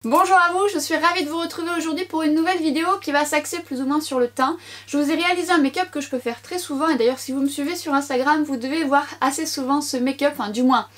Bonjour à vous, je suis ravie de vous retrouver aujourd'hui pour une nouvelle vidéo qui va s'axer plus ou moins sur le teint. Je vous ai réalisé un make-up que je peux faire très souvent et d'ailleurs si vous me suivez sur Instagram vous devez voir assez souvent ce make-up, enfin du moins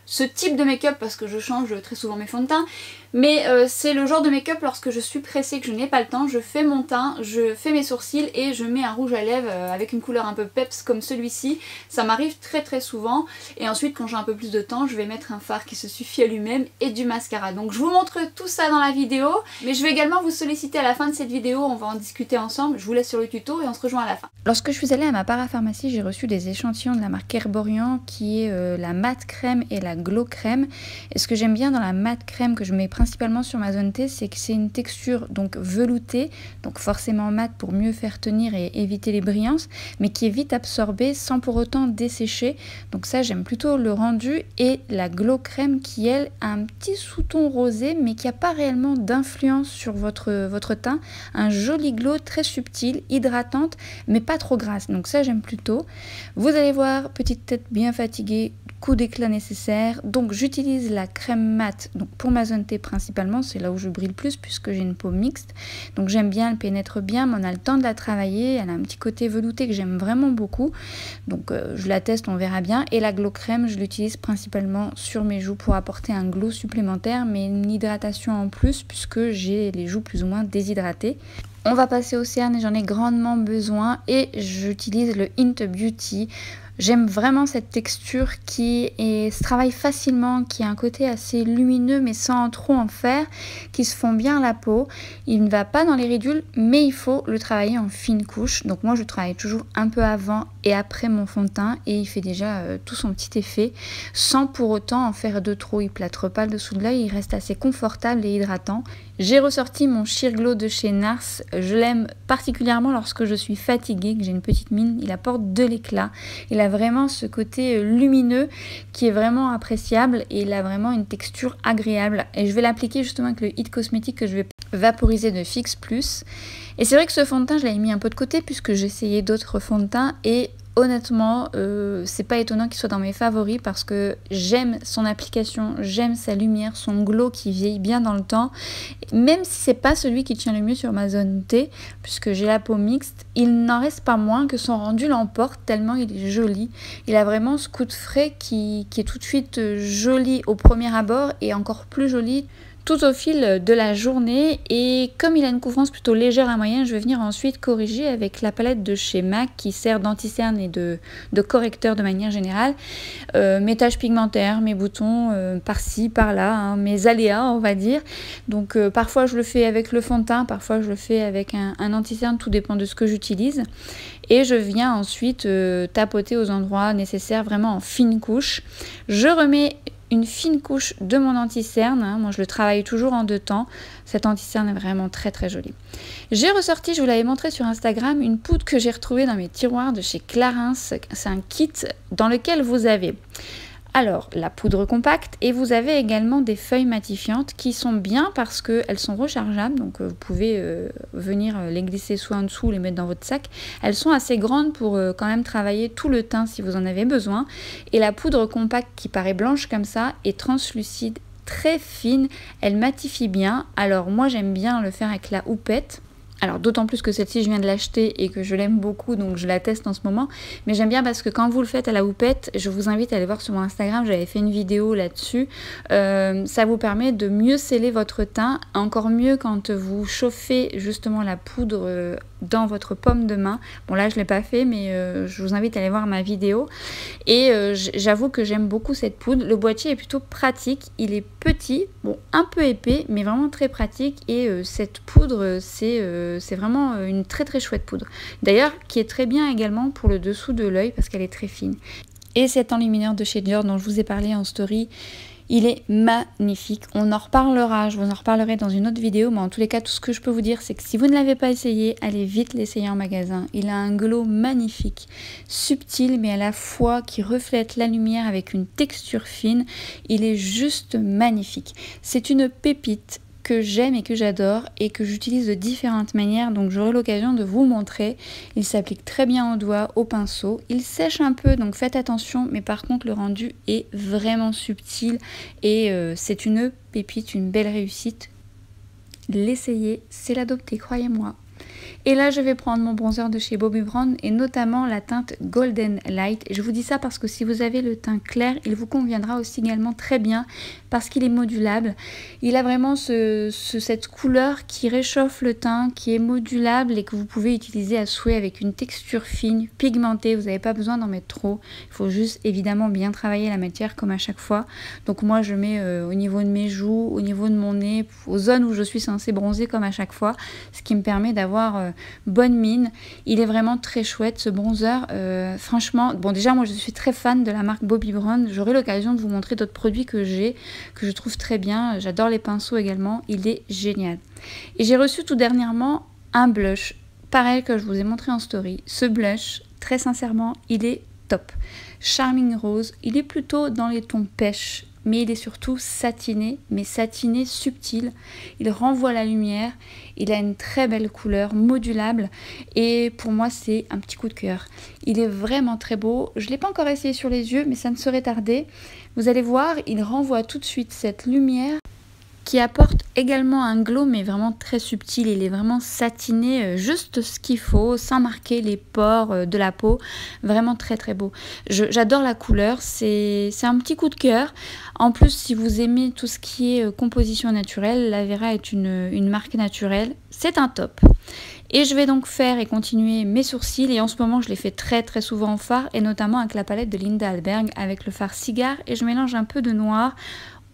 ce type de make-up parce que je change très souvent mes fonds de teint. Mais c'est le genre de make-up lorsque je suis pressée, que je n'ai pas le temps, je fais mon teint, je fais mes sourcils et je mets un rouge à lèvres avec une couleur un peu peps comme celui-ci. Ça m'arrive très souvent et ensuite quand j'ai un peu plus de temps je vais mettre un fard qui se suffit à lui-même et du mascara. Donc je vous montre tout ça dans la vidéo, mais je vais également vous solliciter à la fin de cette vidéo, on va en discuter ensemble, je vous laisse sur le tuto et on se rejoint à la fin. Lorsque je suis allée à ma parapharmacie, j'ai reçu des échantillons de la marque Herborian qui est la mat crème et la glow crème. Et ce que j'aime bien dans la mat crème que je mets principalement sur ma zone T, c'est que c'est une texture donc veloutée, donc forcément mat pour mieux faire tenir et éviter les brillances, mais qui est vite absorbée sans pour autant dessécher. Donc ça j'aime plutôt le rendu. Et la glow crème qui elle a un petit sous-ton rosé mais qui n'a pas réellement d'influence sur votre teint. Un joli glow très subtil, hydratante mais pas trop grasse, donc ça j'aime plutôt. Vous allez voir, petite tête bien fatiguée, coup d'éclat nécessaire, donc j'utilise la crème mat donc pour ma zone T principalement, c'est là où je brille le plus puisque j'ai une peau mixte, donc j'aime bien, elle pénètre bien, mais on a le temps de la travailler, elle a un petit côté velouté que j'aime vraiment beaucoup, donc je la teste, on verra bien. Et la glow crème, je l'utilise principalement sur mes joues pour apporter un glow supplémentaire, mais une hydratation en plus puisque j'ai les joues plus ou moins déshydratées. On va passer au cerne et j'en ai grandement besoin et j'utilise le Hint Beauty. J'aime vraiment cette texture qui se travaille facilement, qui a un côté assez lumineux mais sans trop en faire, qui se fond bien à la peau. Il ne va pas dans les ridules mais il faut le travailler en fine couche. Donc moi je travaille toujours un peu avant et après mon fond de teint et il fait déjà tout son petit effet sans pour autant en faire de trop. Il plâtre pas le dessous de l'œil, il reste assez confortable et hydratant. J'ai ressorti mon Sheer Glow de chez NARS. Je l'aime particulièrement lorsque je suis fatiguée, que j'ai une petite mine. Il apporte de l'éclat. Il a vraiment ce côté lumineux qui est vraiment appréciable et il a vraiment une texture agréable. Et je vais l'appliquer justement avec le Hit Cosmétique que je vais vaporiser de Fix Plus. Et c'est vrai que ce fond de teint, je l'avais mis un peu de côté puisque j'essayais d'autres fonds de teint et honnêtement, c'est pas étonnant qu'il soit dans mes favoris parce que j'aime son application, j'aime sa lumière, son glow qui vieillit bien dans le temps. Même si c'est pas celui qui tient le mieux sur ma zone T, puisque j'ai la peau mixte, il n'en reste pas moins que son rendu l'emporte tellement il est joli. Il a vraiment ce coup de frais qui est tout de suite joli au premier abord et encore plus joli tout au fil de la journée. Et comme il a une couvrance plutôt légère à moyenne, je vais venir ensuite corriger avec la palette de chez MAC qui sert d'anti-cerne et de correcteur de manière générale. Mes taches pigmentaires, mes boutons par-ci, par-là, hein, mes aléas on va dire. Donc parfois je le fais avec le fond de teint, parfois je le fais avec un anti-cerne, tout dépend de ce que j'utilise. Et je viens ensuite tapoter aux endroits nécessaires vraiment en fine couche. Je remets une fine couche de mon anti-cerne, hein. Moi je le travaille toujours en deux temps, cet anti-cerne est vraiment très joli. J'ai ressorti, je vous l'avais montré sur Instagram, une poudre que j'ai retrouvée dans mes tiroirs de chez Clarins. C'est un kit dans lequel vous avez alors la poudre compacte et vous avez également des feuilles matifiantes qui sont bien parce qu'elles sont rechargeables, donc vous pouvez venir les glisser soit en dessous ou les mettre dans votre sac. Elles sont assez grandes pour quand même travailler tout le teint si vous en avez besoin. Et la poudre compacte qui paraît blanche comme ça est translucide, très fine, elle matifie bien. Alors moi j'aime bien le faire avec la houppette. Alors d'autant plus que celle-ci je viens de l'acheter et que je l'aime beaucoup, donc je la teste en ce moment. Mais j'aime bien parce que quand vous le faites à la houppette, je vous invite à aller voir sur mon Instagram, j'avais fait une vidéo là-dessus. Ça vous permet de mieux sceller votre teint, encore mieux quand vous chauffez justement la poudre dans votre paume de main. Bon là je ne l'ai pas fait mais je vous invite à aller voir ma vidéo. Et j'avoue que j'aime beaucoup cette poudre. Le boîtier est plutôt pratique, il est petit, bon un peu épais mais vraiment très pratique. Et cette poudre c'est vraiment une très chouette poudre. D'ailleurs qui est très bien également pour le dessous de l'œil parce qu'elle est très fine. Et cet enlumineur de chez Dior dont je vous ai parlé en story, il est magnifique, on en reparlera, je vous en reparlerai dans une autre vidéo, mais en tous les cas, tout ce que je peux vous dire, c'est que si vous ne l'avez pas essayé, allez vite l'essayer en magasin. Il a un glow magnifique, subtil, mais à la fois qui reflète la lumière avec une texture fine. Il est juste magnifique. C'est une pépite que j'aime et que j'adore et que j'utilise de différentes manières, donc j'aurai l'occasion de vous montrer. Il s'applique très bien au doigt, au pinceau, il sèche un peu donc faites attention, mais par contre le rendu est vraiment subtil et c'est une pépite, une belle réussite. l'essayer, c'est l'adopter, croyez-moi. Et là, je vais prendre mon bronzer de chez Bobbi Brown et notamment la teinte Golden Light. Et je vous dis ça parce que si vous avez le teint clair, il vous conviendra aussi également très bien parce qu'il est modulable. Il a vraiment cette couleur qui réchauffe le teint, qui est modulable et que vous pouvez utiliser à souhait avec une texture fine, pigmentée. Vous n'avez pas besoin d'en mettre trop. Il faut juste évidemment bien travailler la matière comme à chaque fois. Donc moi, je mets au niveau de mes joues, au niveau de mon nez, aux zones où je suis censée bronzer comme à chaque fois, ce qui me permet d'avoir bonne mine. Il est vraiment très chouette ce bronzer. Franchement, bon déjà moi je suis très fan de la marque Bobbi Brown. J'aurai l'occasion de vous montrer d'autres produits que j'ai, que je trouve très bien. J'adore les pinceaux également. Il est génial. Et j'ai reçu tout dernièrement un blush, pareil que je vous ai montré en story. Ce blush, très sincèrement, il est top. Charming Rose, il est plutôt dans les tons pêche, mais il est surtout satiné, mais satiné subtil. Il renvoie la lumière, il a une très belle couleur, modulable, et pour moi c'est un petit coup de cœur. Il est vraiment très beau, je ne l'ai pas encore essayé sur les yeux, mais ça ne saurait tarder. Vous allez voir, il renvoie tout de suite cette lumière qui apporte également un glow mais vraiment très subtil. Il est vraiment satiné, juste ce qu'il faut, sans marquer les pores de la peau. Vraiment très très beau. J'adore la couleur, c'est un petit coup de cœur. En plus, si vous aimez tout ce qui est composition naturelle, la Vera est une marque naturelle. C'est un top. Et je vais donc faire et continuer mes sourcils, et en ce moment je les fais très très souvent en fard, et notamment avec la palette de Linda Alberg avec le fard cigare, et je mélange un peu de noir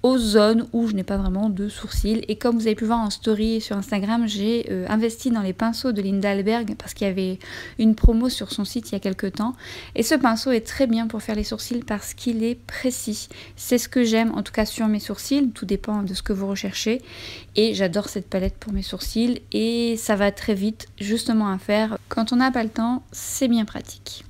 aux zones où je n'ai pas vraiment de sourcils. Et comme vous avez pu voir en story sur Instagram, j'ai investi dans les pinceaux de Linda Alberg parce qu'il y avait une promo sur son site il y a quelques temps, et ce pinceau est très bien pour faire les sourcils parce qu'il est précis. C'est ce que j'aime en tout cas sur mes sourcils, tout dépend de ce que vous recherchez, et j'adore cette palette pour mes sourcils et ça va très vite justement à faire. Quand on n'a pas le temps, c'est bien pratique.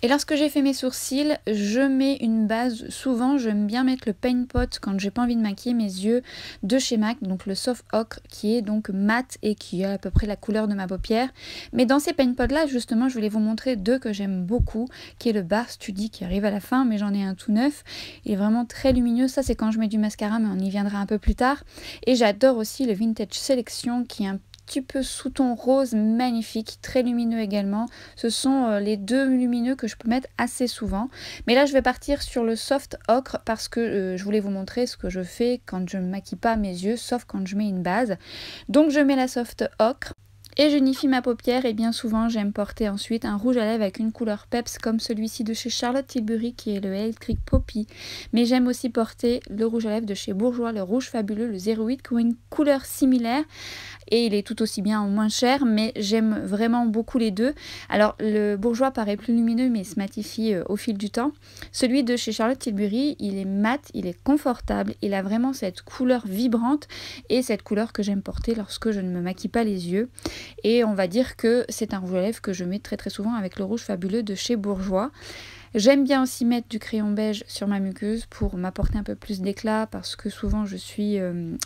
Et lorsque j'ai fait mes sourcils, je mets une base. Souvent, j'aime bien mettre le Paint Pot quand j'ai pas envie de maquiller mes yeux de chez MAC, donc le Soft Ocre qui est donc mat et qui a à peu près la couleur de ma paupière. Mais dans ces Paint Pots là, justement, je voulais vous montrer deux que j'aime beaucoup, qui est le Bar Study qui arrive à la fin, mais j'en ai un tout neuf. Il est vraiment très lumineux. Ça, c'est quand je mets du mascara, mais on y viendra un peu plus tard. Et j'adore aussi le Vintage Selection qui est un petit peu sous-ton rose magnifique, très lumineux également. Ce sont les deux lumineux que je peux mettre assez souvent. Mais là je vais partir sur le soft ocre parce que je voulais vous montrer ce que je fais quand je ne maquille pas mes yeux, sauf quand je mets une base. Donc je mets la soft ocre et j'unifie ma paupière, et bien souvent j'aime porter ensuite un rouge à lèvres avec une couleur peps comme celui-ci de chez Charlotte Tilbury qui est le Electric Poppy. Mais j'aime aussi porter le rouge à lèvres de chez Bourjois, le rouge fabuleux, le 08, qui ont une couleur similaire. Et il est tout aussi bien ou moins cher, mais j'aime vraiment beaucoup les deux. Alors le Bourjois paraît plus lumineux mais se matifie au fil du temps. Celui de chez Charlotte Tilbury, il est mat, il est confortable, il a vraiment cette couleur vibrante et cette couleur que j'aime porter lorsque je ne me maquille pas les yeux. Et on va dire que c'est un rouge à lèvres que je mets très très souvent avec le rouge fabuleux de chez Bourjois. J'aime bien aussi mettre du crayon beige sur ma muqueuse pour m'apporter un peu plus d'éclat parce que souvent je suis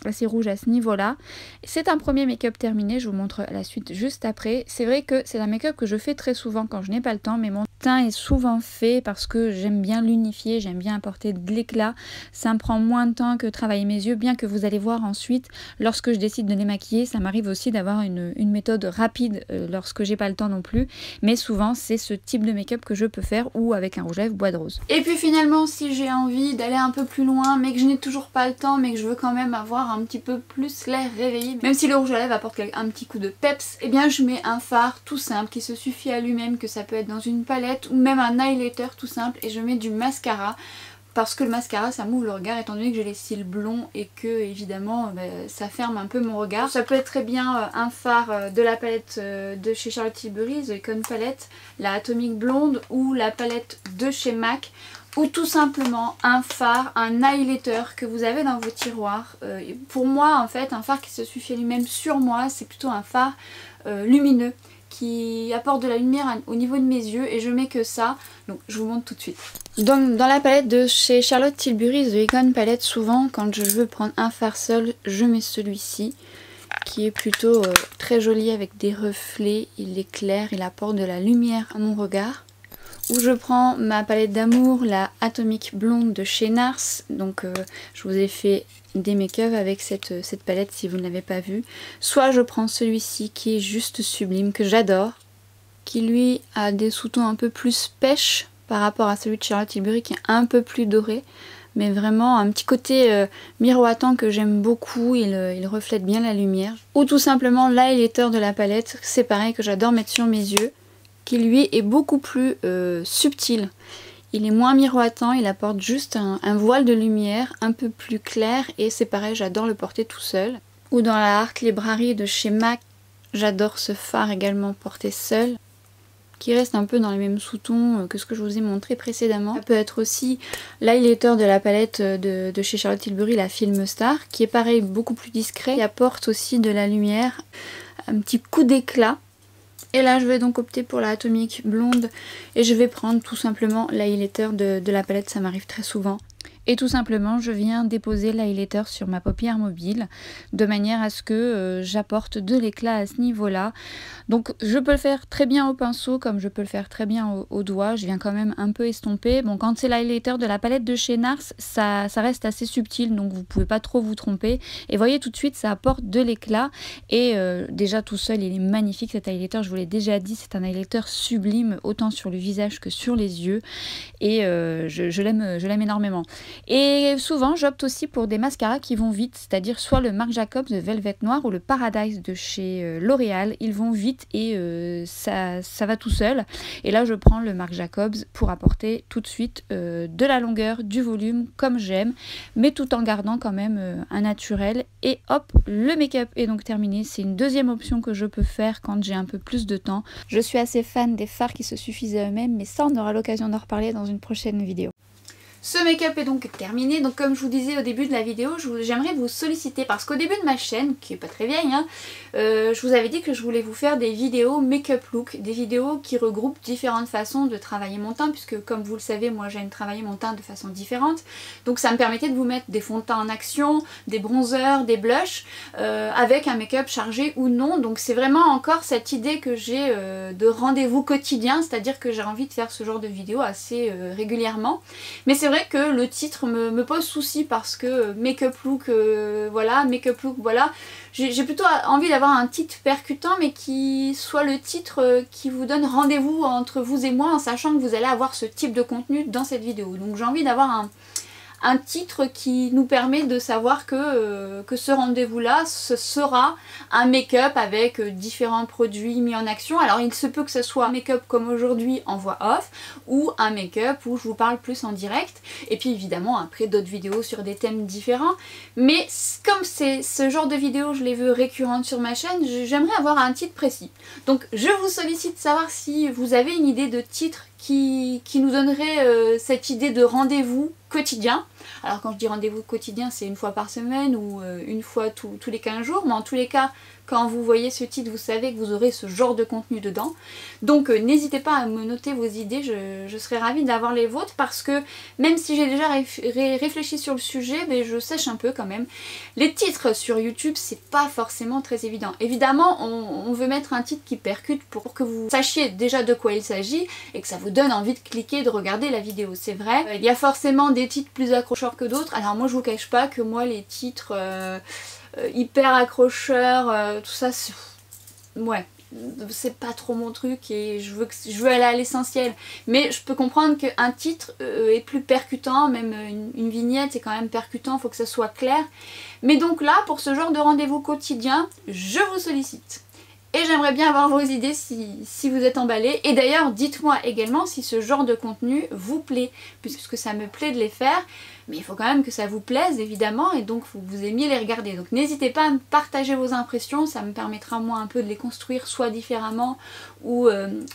assez rouge à ce niveau-là. C'est un premier make-up terminé, je vous montre la suite juste après. C'est vrai que c'est un make-up que je fais très souvent quand je n'ai pas le temps, mais mon teint est souvent fait parce que j'aime bien l'unifier, j'aime bien apporter de l'éclat. Ça me prend moins de temps que travailler mes yeux, bien que vous allez voir ensuite, lorsque je décide de les maquiller, ça m'arrive aussi d'avoir une méthode rapide lorsque j'ai pas le temps non plus. Mais souvent c'est ce type de make-up que je peux faire, ou avec un rouge à lèvres bois de rose. Et puis finalement, si j'ai envie d'aller un peu plus loin mais que je n'ai toujours pas le temps, mais que je veux quand même avoir un petit peu plus l'air réveillé, même si le rouge à lèvres apporte un petit coup de peps, et bien je mets un fard tout simple qui se suffit à lui-même, que ça peut être dans une palette ou même un highlighter tout simple, et je mets du mascara. Parce que le mascara ça m'ouvre le regard étant donné que j'ai les cils blonds et que évidemment ça ferme un peu mon regard. Ça peut être très bien un fard de la palette de chez Charlotte Tilbury, The Icon Palette, la Atomic Blonde, ou la palette de chez MAC, ou tout simplement un fard, un highlighter que vous avez dans vos tiroirs. Pour moi en fait un fard qui se suffit à lui-même sur moi, c'est plutôt un fard lumineux qui apporte de la lumière au niveau de mes yeux, et je mets que ça, donc je vous montre tout de suite. Donc dans la palette de chez Charlotte Tilbury, The Icon Palette, souvent quand je veux prendre un fard seul, je mets celui-ci qui est plutôt très joli avec des reflets, il est clair, il apporte de la lumière à mon regard. où je prends ma palette d'amour, la Atomic Blonde de chez Nars. Donc je vous ai fait des make-up avec cette palette si vous ne l'avez pas vue. Soit je prends celui-ci qui est juste sublime, que j'adore, qui lui a des sous-tons un peu plus pêche par rapport à celui de Charlotte Tilbury qui est un peu plus doré. Mais vraiment un petit côté miroitant que j'aime beaucoup, il reflète bien la lumière. Ou tout simplement l'highlighter de la palette, c'est pareil que j'adore mettre sur mes yeux, qui lui est beaucoup plus subtil. Il est moins miroitant, il apporte juste un voile de lumière un peu plus clair et c'est pareil, j'adore le porter tout seul. Ou dans la Art Library de chez MAC, j'adore ce fard également porté seul, qui reste un peu dans les mêmes sous-tons que ce que je vous ai montré précédemment. Ça peut être aussi l'highlighter de la palette de chez Charlotte Tilbury, la Film Star, qui est pareil, beaucoup plus discret, qui apporte aussi de la lumière, un petit coup d'éclat. Et là je vais donc opter pour la Atomic Blonde et je vais prendre tout simplement l'highlighter de la palette, ça m'arrive très souvent. Et tout simplement, je viens déposer l'highlighter sur ma paupière mobile de manière à ce que j'apporte de l'éclat à ce niveau-là. Donc je peux le faire très bien au pinceau comme je peux le faire très bien au doigt. Je viens quand même un peu estomper. Bon, quand c'est l'highlighter de la palette de chez Nars, ça reste assez subtil, donc vous pouvez pas trop vous tromper. Et voyez tout de suite, ça apporte de l'éclat. Et déjà tout seul, il est magnifique cet highlighter. Je vous l'ai déjà dit, c'est un highlighter sublime, autant sur le visage que sur les yeux. Et je l'aime énormément. Et souvent j'opte aussi pour des mascaras qui vont vite, c'est-à-dire soit le Marc Jacobs de Velvet Noir ou le Paradise de chez L'Oréal. Ils vont vite et ça va tout seul. Et là je prends le Marc Jacobs pour apporter tout de suite de la longueur, du volume comme j'aime, mais tout en gardant quand même un naturel. Et hop, le make-up est donc terminé. C'est une deuxième option que je peux faire quand j'ai un peu plus de temps. Je suis assez fan des fards qui se suffisent à eux-mêmes, mais ça on aura l'occasion d'en reparler dans une prochaine vidéo. Ce make-up est donc terminé, donc comme je vous disais au début de la vidéo, j'aimerais vous solliciter parce qu'au début de ma chaîne, qui est pas très vieille, hein, je vous avais dit que je voulais vous faire des vidéos make-up look, des vidéos qui regroupent différentes façons de travailler mon teint, puisque comme vous le savez, moi j'aime travailler mon teint de façon différente, donc ça me permettait de vous mettre des fonds de teint en action, des bronzers, des blushs, avec un make-up chargé ou non, donc c'est vraiment encore cette idée que j'ai de rendez-vous quotidien, c'est-à-dire que j'ai envie de faire ce genre de vidéos assez régulièrement, mais c'est vrai que le titre me pose souci parce que make-up look, voilà, make-up look, voilà. J'ai plutôt envie d'avoir un titre percutant mais qui soit le titre qui vous donne rendez-vous entre vous et moi en sachant que vous allez avoir ce type de contenu dans cette vidéo. Donc j'ai envie d'avoir un titre qui nous permet de savoir que ce rendez-vous-là, ce sera un make-up avec différents produits mis en action. Alors il se peut que ce soit un make-up comme aujourd'hui en voix off, ou un make-up où je vous parle plus en direct, et puis évidemment après d'autres vidéos sur des thèmes différents. Mais comme c'est ce genre de vidéo, je les veux récurrentes sur ma chaîne, j'aimerais avoir un titre précis. Donc je vous sollicite de savoir si vous avez une idée de titre qui nous donnerait cette idée de rendez-vous quotidien. Alors quand je dis rendez-vous quotidien, c'est une fois par semaine ou une fois tous les 15 jours, mais en tous les cas, quand vous voyez ce titre, vous savez que vous aurez ce genre de contenu dedans. Donc n'hésitez pas à me noter vos idées, je serais ravie d'avoir les vôtres parce que même si j'ai déjà réfléchi sur le sujet, mais je sèche un peu quand même. Les titres sur YouTube, c'est pas forcément très évident. Évidemment, on veut mettre un titre qui percute pour que vous sachiez déjà de quoi il s'agit et que ça vous donne envie de cliquer, de regarder la vidéo, c'est vrai. Il y a forcément des titres plus accrocheurs que d'autres. Alors moi je vous cache pas que moi les titres hyper accrocheurs, tout ça, ouais, c'est pas trop mon truc et je veux aller à l'essentiel. Mais je peux comprendre qu'un titre est plus percutant, même une vignette c'est quand même percutant, il faut que ça soit clair. Mais donc là, pour ce genre de rendez-vous quotidien, je vous sollicite. Et j'aimerais bien avoir vos idées si vous êtes emballés. Et d'ailleurs, dites-moi également si ce genre de contenu vous plaît, puisque ça me plaît de les faire. Mais il faut quand même que ça vous plaise, évidemment, et donc vous aimiez les regarder. Donc n'hésitez pas à me partager vos impressions, ça me permettra moi un peu de les construire soit différemment ou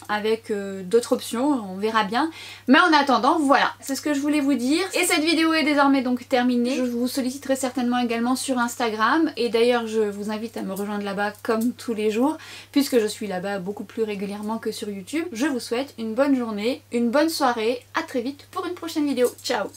avec d'autres options, on verra bien. Mais en attendant, voilà, c'est ce que je voulais vous dire. Et cette vidéo est désormais donc terminée. Je vous solliciterai certainement également sur Instagram. Et d'ailleurs, je vous invite à me rejoindre là-bas comme tous les jours, puisque je suis là-bas beaucoup plus régulièrement que sur YouTube. Je vous souhaite une bonne journée, une bonne soirée, à très vite pour une prochaine vidéo. Ciao!